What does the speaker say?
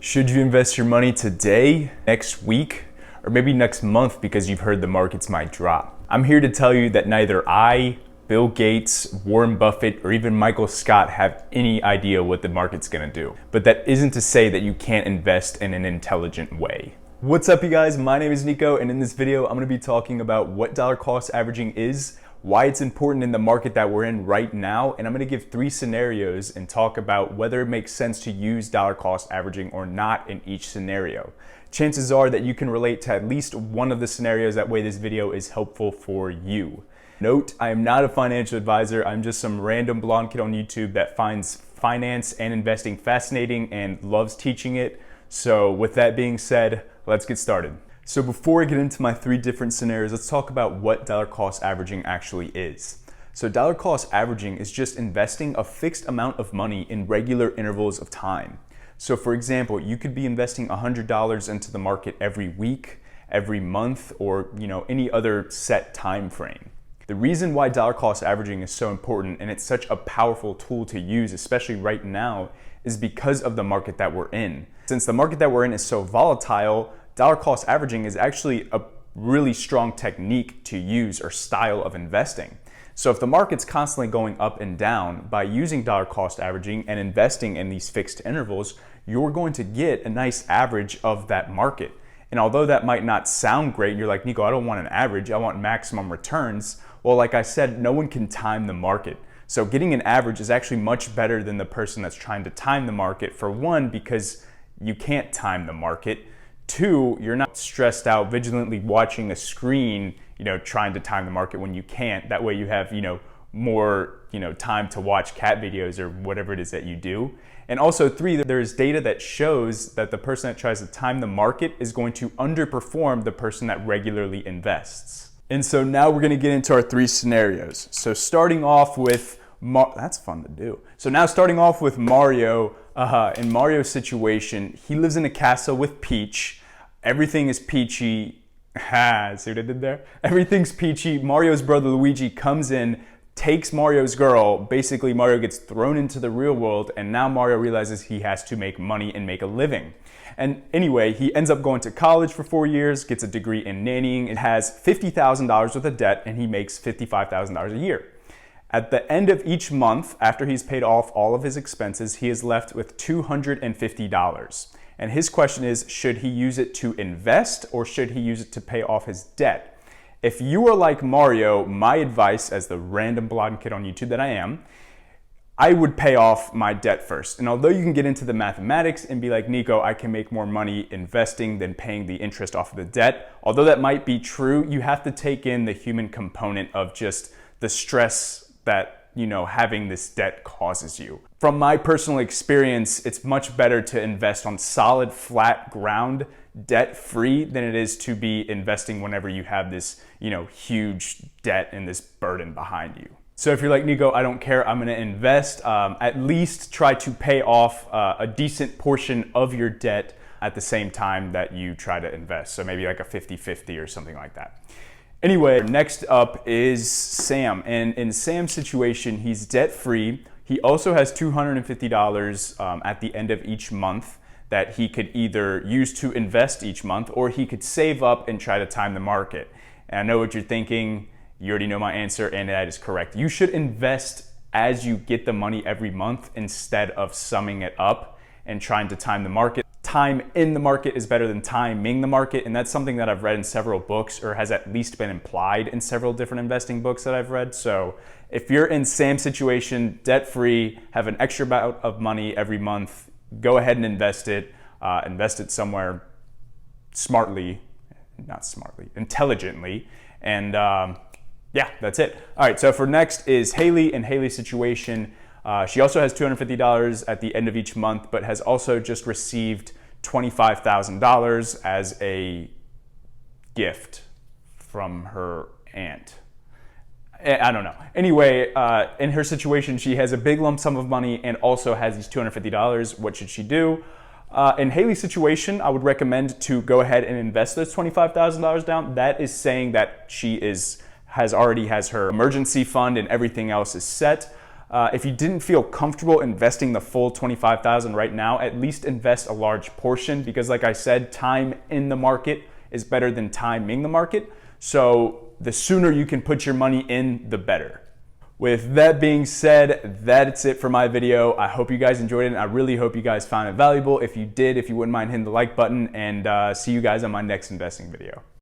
Should you invest your money today, next week, or maybe next month because you've heard the markets might drop? I'm here to tell you that neither I, Bill Gates, Warren Buffett, or even Michael Scott have any idea what the market's gonna do. But that isn't to say that you can't invest in an intelligent way. What's up, you guys? My name is Nico, and in this video, I'm gonna be talking about what dollar cost averaging is, why it's important in the market that we're in right now, and I'm gonna give 3 scenarios and talk about whether it makes sense to use dollar cost averaging or not in each scenario. Chances are that you can relate to at least one of the scenarios, that way this video is helpful for you. Note, I am not a financial advisor. I'm just some random blonde kid on YouTube that finds finance and investing fascinating and loves teaching it. So with that being said, let's get started. So before I get into my 3 different scenarios, let's talk about what dollar cost averaging actually is. So dollar cost averaging is just investing a fixed amount of money in regular intervals of time. So for example, you could be investing $100 into the market every week, every month, or any other set time frame. The reason why dollar cost averaging is so important and it's such a powerful tool to use, especially right now, is because of the market that we're in. Since the market that we're in is so volatile, dollar cost averaging is actually a really strong technique to use or style of investing. So if the market's constantly going up and down, by using dollar cost averaging and investing in these fixed intervals, you're going to get a nice average of that market. And although that might not sound great, you're like, Nico, I don't want an average, I want maximum returns. Well, like I said, no one can time the market. So getting an average is actually much better than the person that's trying to time the market. For one, because you can't time the market. 2, you're not stressed out vigilantly watching a screen, trying to time the market when you can't. That way you have, more, time to watch cat videos or whatever it is that you do. And also 3, there's data that shows that the person that tries to time the market is going to underperform the person that regularly invests. And so now we're gonna get into our 3 scenarios. So starting off with, that's fun to do. So now starting off with Mario, in Mario's situation, he lives in a castle with Peach. Everything is peachy. See what I did there? Everything's peachy. Mario's brother Luigi comes in, takes Mario's girl. Basically, Mario gets thrown into the real world, and now Mario realizes he has to make money and make a living. And anyway, he ends up going to college for 4 years, gets a degree in nannying, and has $50,000 worth of debt, and he makes $55,000 a year. At the end of each month, after he's paid off all of his expenses, he is left with $250. And his question is, should he use it to invest or should he use it to pay off his debt? If you are like Mario, my advice as the random blonde kid on YouTube that I am, I would pay off my debt first. And although you can get into the mathematics and be like, Nico, I can make more money investing than paying the interest off of the debt, although that might be true, you have to take in the human component of just the stress that having this debt causes you. From my personal experience, it's much better to invest on solid, flat ground, debt-free, than it is to be investing whenever you have this, huge debt and this burden behind you. So if you're like, Nico, I don't care, I'm gonna invest, at least try to pay off a decent portion of your debt at the same time that you try to invest. So maybe like a 50-50 or something like that. Anyway, next up is Sam. And in Sam's situation, he's debt-free. He also has $250 at the end of each month that he could either use to invest each month, or he could save up and try to time the market. And I know what you're thinking. You already know my answer, and that is correct. You should invest as you get the money every month instead of summing it up and trying to time the market. Time in the market is better than timing the market, and that's something that I've read in several books, or has at least been implied in several different investing books that I've read. So if you're in Sam's situation, debt-free, have an extra amount of money every month, go ahead and invest it somewhere intelligently, and yeah, that's it. All right, so for next is Haley. In Haley's situation, she also has $250 at the end of each month, but has also just received $25,000 as a gift from her aunt. I don't know. Anyway, in her situation, she has a big lump sum of money and also has these $250. What should she do? In Haley's situation, I would recommend to go ahead and invest those $25,000 down. That is saying that she already has her emergency fund and everything else is set. If you didn't feel comfortable investing the full 25,000 right now, at least invest a large portion, because like I said, time in the market is better than timing the market. So the sooner you can put your money in, the better. With that being said, that's it for my video. I hope you guys enjoyed it, and I really hope you guys found it valuable. If you did, if you wouldn't mind hitting the like button, and see you guys on my next investing video.